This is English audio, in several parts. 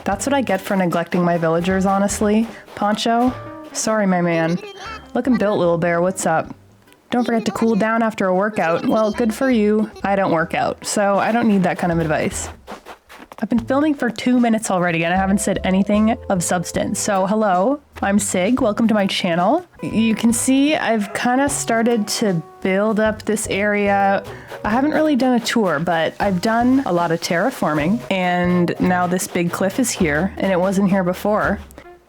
That's what I get for neglecting my villagers, honestly. Poncho, sorry, my man. Looking built, little bear, what's up? Don't forget to cool down after a workout. Well, good for you. I don't work out, so I don't need that kind of advice. I've been filming for 2 minutes already and I haven't said anything of substance. So hello, I'm Sig, welcome to my channel. You can see I've kind of started to build up this area. I haven't really done a tour, but I've done a lot of terraforming and now this big cliff is here and it wasn't here before.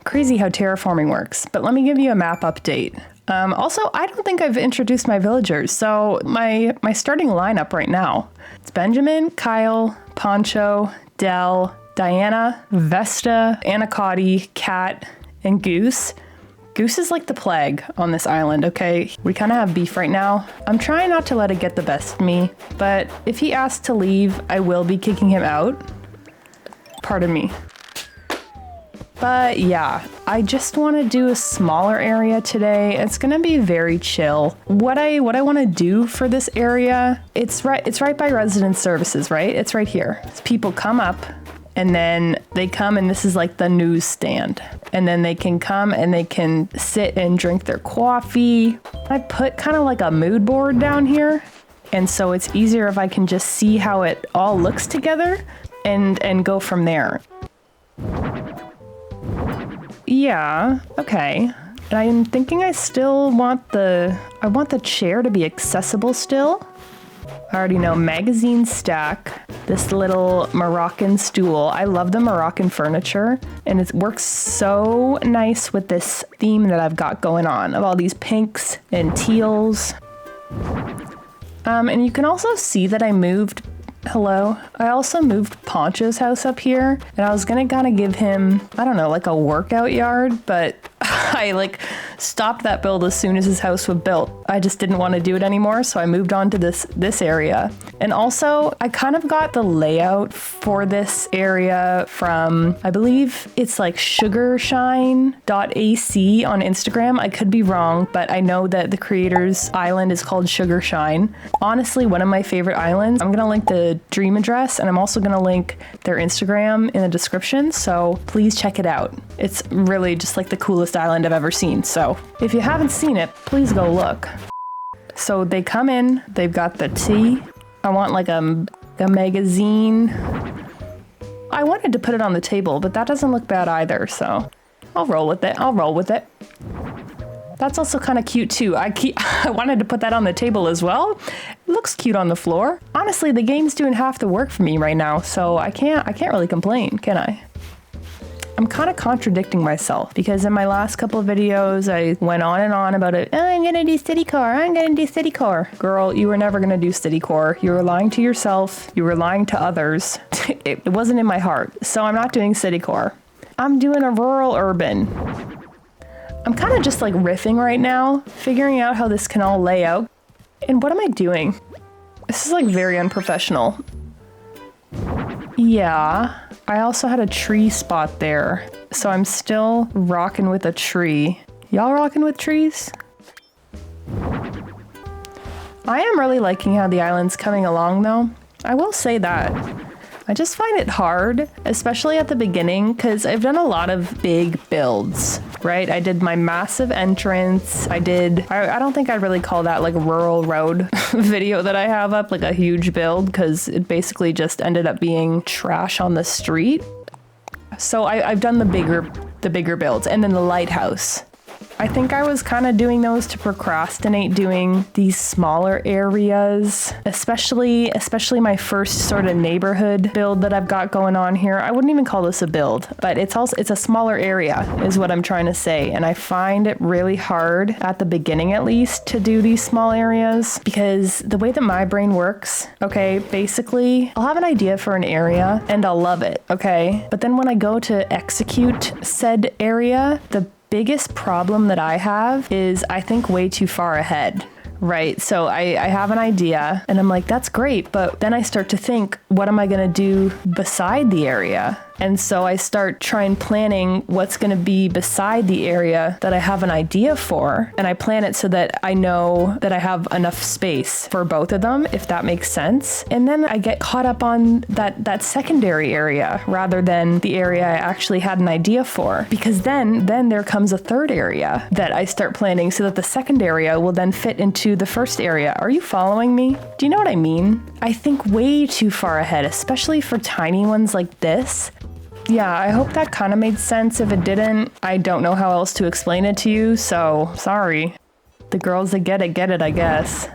Crazy how terraforming works, but let me give you a map update. Also, I don't think I've introduced my villagers, so my starting lineup right now, it's Benjamin, Kyle, Poncho, Dell, Diana, Vesta, Anacotti, Cat, and Goose. Goose is like the plague on this island, okay? We kind of have beef right now. I'm trying not to let it get the best of me, but if he asks to leave, I will be kicking him out. Pardon me. But yeah, I just want to do a smaller area today. It's gonna be very chill. What I want to do for this area, it's right by resident services, right? It's right here. So people come up and then they come and this is like the newsstand. And then they can come and they can sit and drink their coffee. I put kind of like a mood board down here. And so it's easier if I can just see how it all looks together and go from there. Yeah, okay. And I'm thinking I still want the chair to be accessible still. I already know magazine stack, this little Moroccan stool. I love the Moroccan furniture and it works so nice with this theme that I've got going on of all these pinks and teals. And you can also see that I also moved Poncho's house up here and I was gonna kind of give him, I don't know, like a workout yard, but I like stopped that build as soon as his house was built. I just didn't want to do it anymore, so I moved on to this area. And also, I kind of got the layout for this area from, I believe it's like sugarshine.ac on Instagram. I could be wrong, but I know that the creator's island is called Sugarshine. Honestly, one of my favorite islands. I'm gonna link the dream address and I'm also gonna link their Instagram in the description, so please check it out. It's really just like the coolest island I've ever seen, so if you haven't seen it, please go look. So they come in, they've got the tea. I want like a magazine. I wanted to put it on the table, but that doesn't look bad either, so I'll roll with it. That's also kind of cute too. I wanted to put that on the table as well. It looks cute on the floor. Honestly, the game's doing half the work for me right now, so I can't really complain, can I? I'm kind of contradicting myself because in my last couple of videos, I went on and on about it. Oh, I'm gonna do city core. Girl, you were never gonna do city core. You were lying to yourself. You were lying to others. It wasn't in my heart. So I'm not doing city core. I'm doing a rural urban. I'm kind of just like riffing right now, figuring out how this can all lay out. And what am I doing? This is like very unprofessional. Yeah, I also had a tree spot there, so I'm still rocking with a tree. Y'all rocking with trees? I am really liking how the island's coming along though. I will say that. I just find it hard, especially at the beginning, because I've done a lot of big builds, right? I did my massive entrance. I don't think I'd really call that like a rural road video that I have up, like a huge build, because it basically just ended up being trash on the street. So I've done the bigger builds, and then the lighthouse. I think I was kind of doing those to procrastinate doing these smaller areas, especially my first sort of neighborhood build that I've got going on here. I wouldn't even call this a build, but it's a smaller area is what I'm trying to say. And I find it really hard at the beginning, at least, to do these small areas because the way that my brain works, okay, basically I'll have an idea for an area and I'll love it, okay? But then when I go to execute said area, the biggest problem that I have is I think way too far ahead, right? So I have an idea and I'm like, that's great. But then I start to think, what am I going to do beside the area? And so I start trying planning what's going to be beside the area that I have an idea for. And I plan it so that I know that I have enough space for both of them, if that makes sense. And then I get caught up on that secondary area rather than the area I actually had an idea for. Because then there comes a third area that I start planning so that the second area will then fit into the first area. Are you following me? Do you know what I mean? I think way too far ahead, especially for tiny ones like this. Yeah, I hope that kind of made sense. If it didn't, I don't know how else to explain it to you, so sorry. The girls that get it, I guess.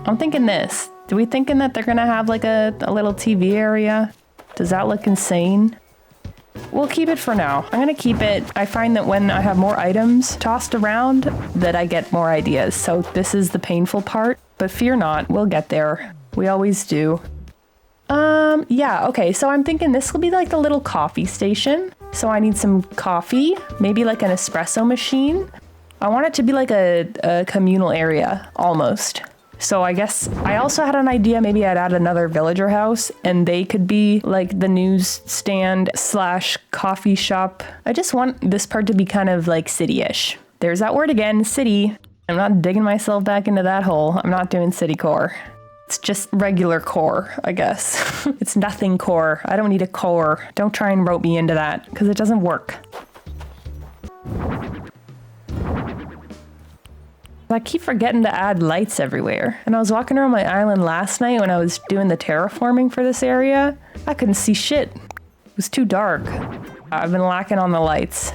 I'm thinking this. Do we thinking that they're gonna have like a little TV area? Does that look insane? We'll keep it for now. I'm gonna keep it. I find that when I have more items tossed around, that I get more ideas. So this is the painful part, but fear not, we'll get there. We always do. Yeah, okay, so I'm thinking this will be like the little coffee station. So I need some coffee, maybe like an espresso machine. I want it to be like a communal area, almost. So I guess I also had an idea, maybe I'd add another villager house and they could be like the newsstand / coffee shop. I just want this part to be kind of like city-ish. There's that word again, city. I'm not digging myself back into that hole. I'm not doing city core. It's just regular core, I guess. It's nothing core. I don't need a core. Don't try and rope me into that because it doesn't work. I keep forgetting to add lights everywhere. And I was walking around my island last night when I was doing the terraforming for this area. I couldn't see shit. It was too dark. I've been lacking on the lights.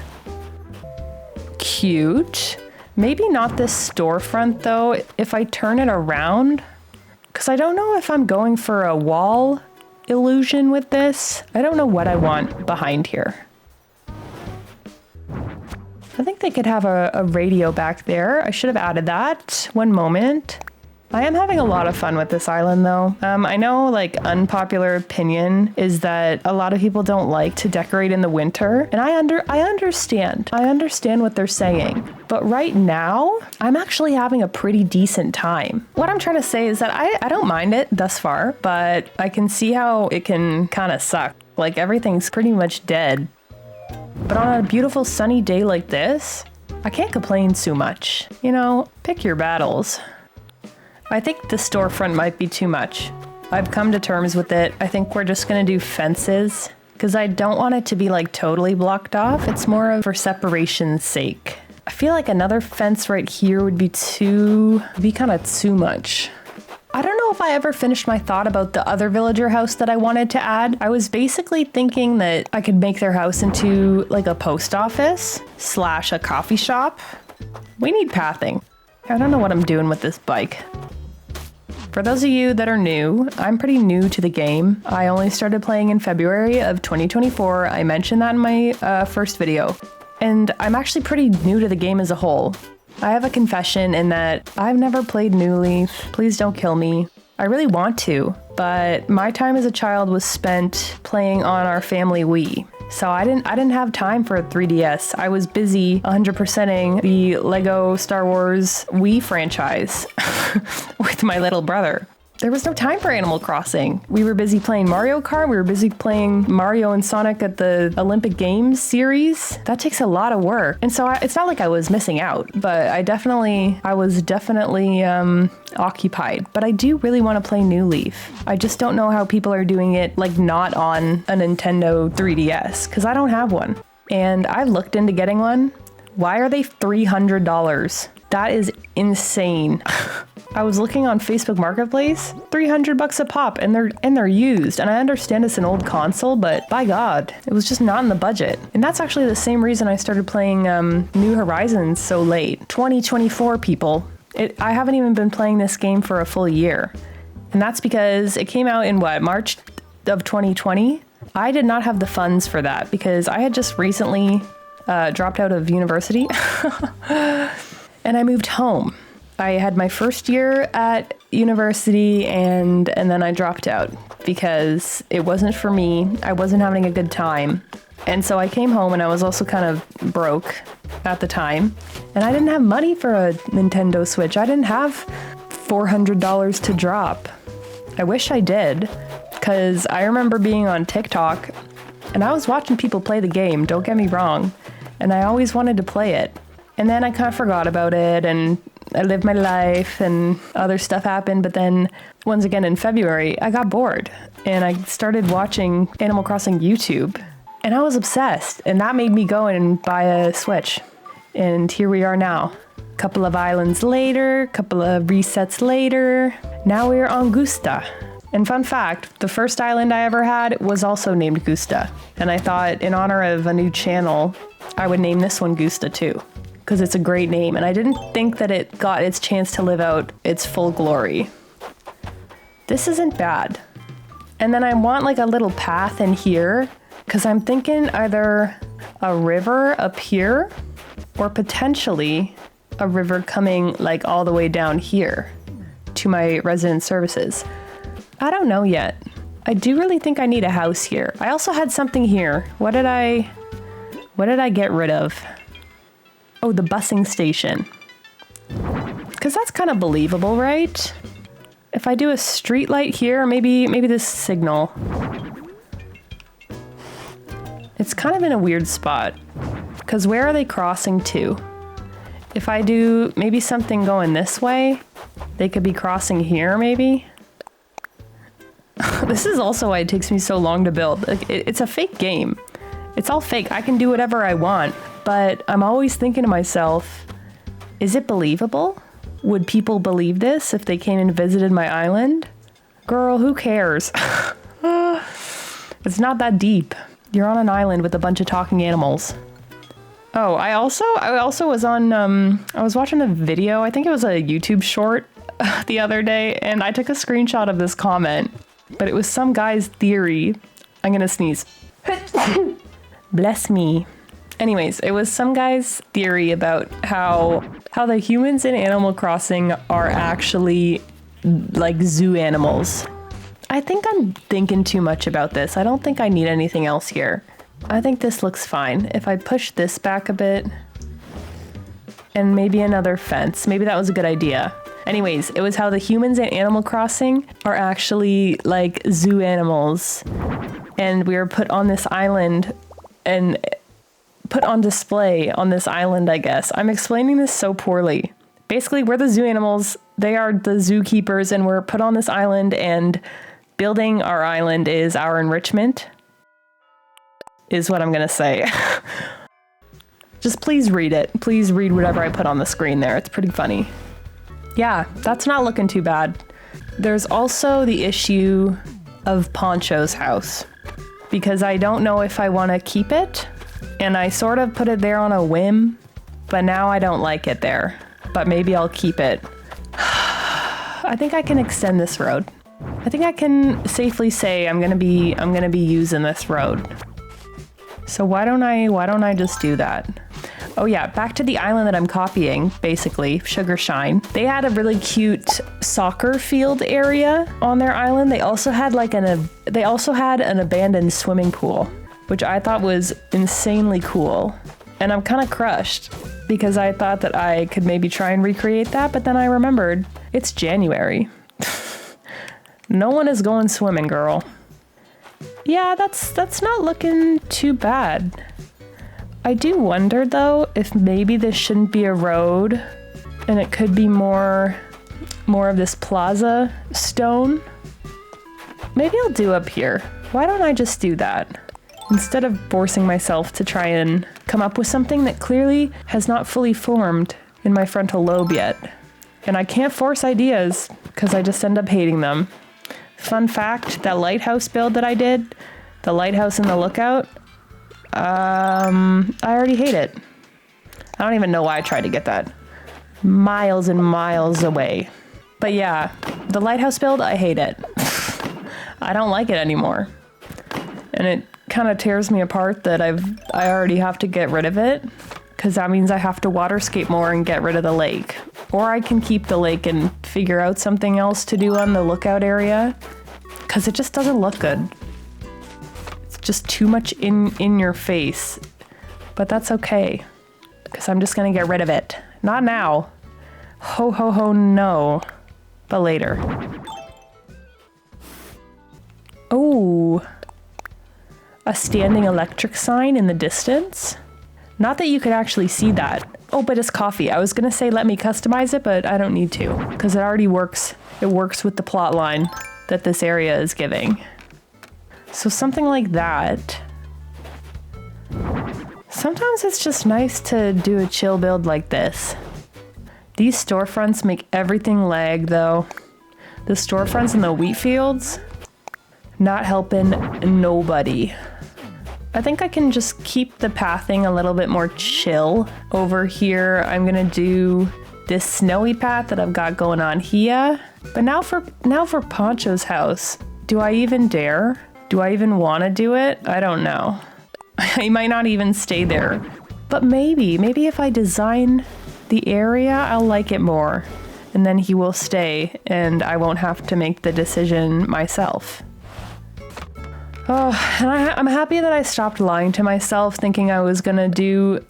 Cute. Maybe not this storefront though. If I turn it around, because I don't know if I'm going for a wall illusion with this. I don't know what I want behind here. I think they could have a radio back there. I should have added that. One moment. I am having a lot of fun with this island though. I know like unpopular opinion is that a lot of people don't like to decorate in the winter. And I understand. I understand what they're saying. But right now, I'm actually having a pretty decent time. What I'm trying to say is that I don't mind it thus far, but I can see how it can kind of suck. Like everything's pretty much dead. But on a beautiful sunny day like this, I can't complain too much. You know, pick your battles. I think the storefront might be too much. I've come to terms with it. I think we're just gonna do fences because I don't want it to be like totally blocked off. It's more of for separation's sake. I feel like another fence right here would be kind of too much. I don't know if I ever finished my thought about the other villager house that I wanted to add. I was basically thinking that I could make their house into like a post office / a coffee shop. We need pathing. I don't know what I'm doing with this bike. For those of you that are new, I'm pretty new to the game. I only started playing in February of 2024. I mentioned that in my first video. And I'm actually pretty new to the game as a whole. I have a confession in that I've never played New Leaf. Please don't kill me. I really want to, but my time as a child was spent playing on our family Wii. So I didn't have time for a 3DS. I was busy 100%ing the Lego Star Wars Wii franchise with my little brother. There was no time for Animal Crossing. We were busy playing Mario Kart. We were busy playing Mario and Sonic at the Olympic Games series. That takes a lot of work. And so it's not like I was missing out, but I was definitely occupied. But I do really want to play New Leaf. I just don't know how people are doing it, like not on a Nintendo 3DS, because I don't have one. And I looked into getting one. Why are they $300? That is insane. I was looking on Facebook Marketplace, $300 a pop, and they're used. And I understand it's an old console, but by God, it was just not in the budget. And that's actually the same reason I started playing New Horizons so late. 2024, people. I haven't even been playing this game for a full year. And that's because it came out in March of 2020? I did not have the funds for that because I had just recently dropped out of university and I moved home. I had my first year at university and then I dropped out because it wasn't for me. I wasn't having a good time. And so I came home and I was also kind of broke at the time. And I didn't have money for a Nintendo Switch. I didn't have $400 to drop. I wish I did, because I remember being on TikTok And I was watching people play the game, don't get me wrong. And I always wanted to play it. And then I kind of forgot about it and I lived my life and other stuff happened. But then once again in February, I got bored and I started watching Animal Crossing YouTube and I was obsessed. And that made me go and buy a Switch. And here we are now. Couple of islands later, couple of resets later. Now we're on Gusta. And fun fact, the first island I ever had was also named Gusta. And I thought in honor of a new channel, I would name this one Gusta too, because it's a great name. And I didn't think that it got its chance to live out its full glory. This isn't bad. And then I want like a little path in here, because I'm thinking either a river up here or potentially a river coming like all the way down here to my resident services. I don't know yet. I do really think I need a house here. I also had something here. What did I get rid of? Oh, the busing station. Because that's kind of believable, right? If I do a street light here, maybe this signal. It's kind of in a weird spot. Because where are they crossing to? If I do maybe something going this way, they could be crossing here maybe. This is also why it takes me so long to build. Like, it's a fake game. It's all fake. I can do whatever I want, but I'm always thinking to myself, is it believable? Would people believe this if they came and visited my island? Girl, who cares? It's not that deep. You're on an island with a bunch of talking animals. Oh, I also was on, I was watching a video, I think it was a YouTube short the other day, and I took a screenshot of this comment, but it was some guy's theory. I'm gonna sneeze. Bless me. Anyways, it was some guy's theory about how the humans in Animal Crossing are actually like zoo animals. I think I'm thinking too much about this. I don't think I need anything else here. I think this looks fine. If I push this back a bit and maybe another fence, maybe that was a good idea. Anyways, it was how the humans in Animal Crossing are actually like zoo animals. And we were put on this island and put on display on this island, I guess. I'm explaining this so poorly. Basically, we're the zoo animals. They are the zookeepers and we're put on this island and building our island is our enrichment. Is what I'm gonna say. Just please read it. Please read whatever I put on the screen there. It's pretty funny. Yeah, that's not looking too bad. There's also the issue of Poncho's house, because I don't know if I want to keep it, and I sort of put it there on a whim, but now I don't like it there. But maybe I'll keep it. I think I can extend this road. I think I can safely say I'm gonna be using this road. So why don't I just do that? Oh yeah, back to the island that I'm copying, basically, Sugar Shine. They had a really cute soccer field area on their island. They also had an abandoned swimming pool, which I thought was insanely cool. And I'm kind of crushed because I thought that I could maybe try and recreate that, but then I remembered it's January. No one is going swimming, girl. Yeah, that's not looking too bad. I do wonder though if maybe this shouldn't be a road and it could be more of this plaza stone. Maybe I'll do up here. Why don't I just do that? Instead of forcing myself to try and come up with something that clearly has not fully formed in my frontal lobe yet. And I can't force ideas because I just end up hating them. Fun fact, that lighthouse build that I did, the lighthouse and the lookout, I already hate it. I don't even know why I tried to get that. Miles and miles away. But yeah, the lighthouse build, I hate it. I don't like it anymore. And it kind of tears me apart that I already have to get rid of it, because that means I have to waterscape more and get rid of the lake. Or I can keep the lake and figure out something else to do on the lookout area, because it just doesn't look good. It's just too much in your face. But that's okay, because I'm just gonna get rid of it. Not now. Ho ho ho no. But later. Oh. a standing electric sign in the distance. Not that you could actually see that. Oh, but it's coffee. I was gonna say let me customize it, but I don't need to because it already works. It works with the plot line that this area is giving. So something like that. Sometimes it's just nice to do a chill build like this. These storefronts make everything lag though. The storefronts in the wheat fields, not helping nobody. I think I can just keep the pathing a little bit more chill. Over here, I'm gonna do this snowy path that I've got going on here. But now for Poncho's house, do I even dare? Do I even wanna do it? I don't know. He might not even stay there. But maybe if I design the area, I'll like it more. And then he will stay and I won't have to make the decision myself. Oh, and I'm happy that I stopped lying to myself thinking I was gonna do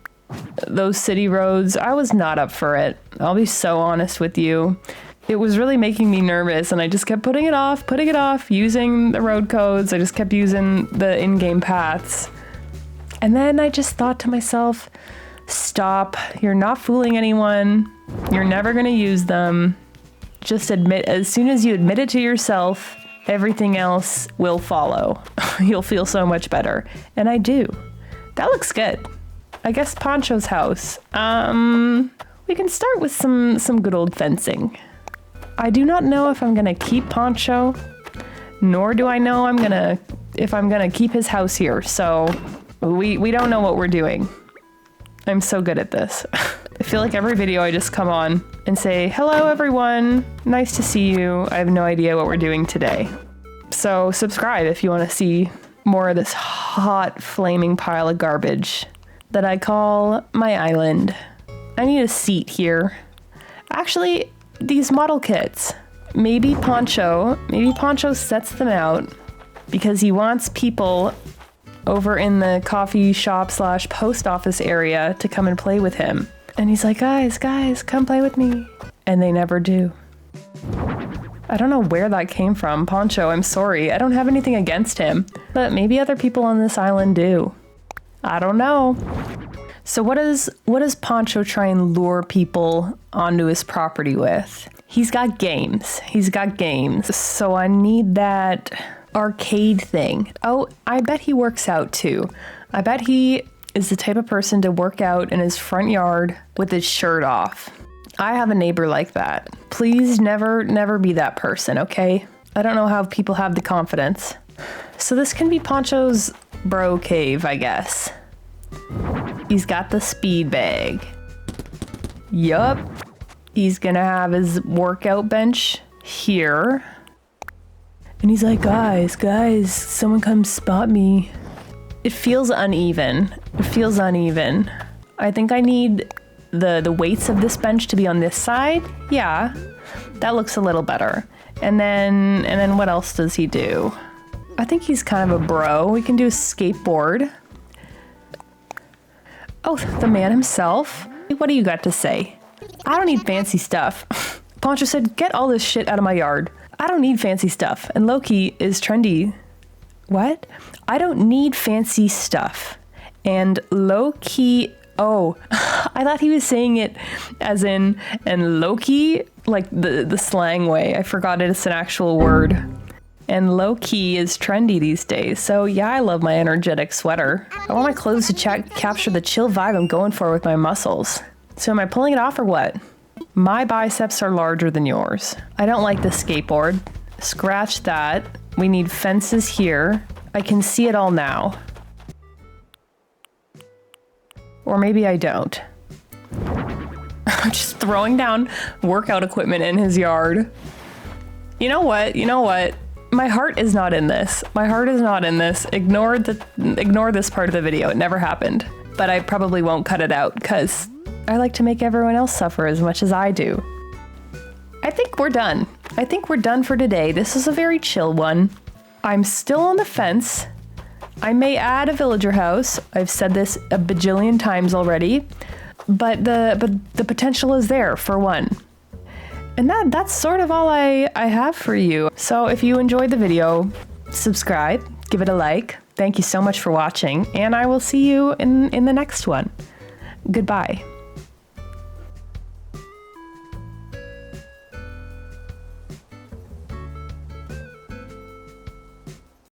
those city roads. I was not up for it. I'll be so honest with you. It was really making me nervous and I just kept putting it off, using the road codes. I just kept using the in-game paths. And then I just thought to myself, stop, you're not fooling anyone. You're never gonna use them. Just admit, as soon as you admit it to yourself, everything else will follow. You'll feel so much better. And I do. That looks good. I guess Poncho's house. We can start with some good old fencing. I do not know if I'm gonna keep Poncho, nor do I know if I'm gonna keep his house here. So we don't know what we're doing. I'm so good at this. I feel like every video I just come on and say, hello everyone, nice to see you. I have no idea what we're doing today. So subscribe if you want to see more of this hot flaming pile of garbage that I call my island. I need a seat here. Actually, these model kits, maybe Poncho sets them out because he wants people over in the coffee shop / post office area to come and play with him. And he's like, guys, come play with me. And they never do. I don't know where that came from, Poncho, I'm sorry. I don't have anything against him, but maybe other people on this island do. I don't know. So what does Poncho try and lure people onto his property with? He's got games. So I need that arcade thing. Oh, I bet he works out too. I bet he is the type of person to work out in his front yard with his shirt off. I have a neighbor like that. Please never be that person, okay? I don't know how people have the confidence. So this can be Poncho's bro cave, I guess. He's got the speed bag. Yup. He's gonna have his workout bench here. And he's like, guys, someone come spot me. It feels uneven. I think I need the weights of this bench to be on this side. Yeah, that looks a little better. And then what else does he do? I think he's kind of a bro. We can do a skateboard. Oh, the man himself. What do you got to say? I don't need fancy stuff. Poncho said, get all this shit out of my yard. I don't need fancy stuff. And Loki is trendy. What? I don't need fancy stuff. And Loki, oh, I thought he was saying it as in, and Loki, like the slang way. I forgot it's an actual word. And low-key is trendy these days, so yeah, I love my energetic sweater. I want my clothes to capture the chill vibe I'm going for with my muscles. So am I pulling it off or what? My biceps are larger than yours. I don't like the skateboard. Scratch that. We need fences here. I can see it all now. Or maybe I don't. I'm just throwing down workout equipment in his yard. You know what? My heart is not in this. Ignore this part of the video. It never happened. But I probably won't cut it out because I like to make everyone else suffer as much as I do. I think we're done. For today. This is a very chill one. I'm still on the fence. I may add a villager house. I've said this a bajillion times already, but the potential is there for one. And that's sort of all I have for you. So if you enjoyed the video, subscribe, give it a like, Thank you so much for watching, and I will see you in the next one. Goodbye.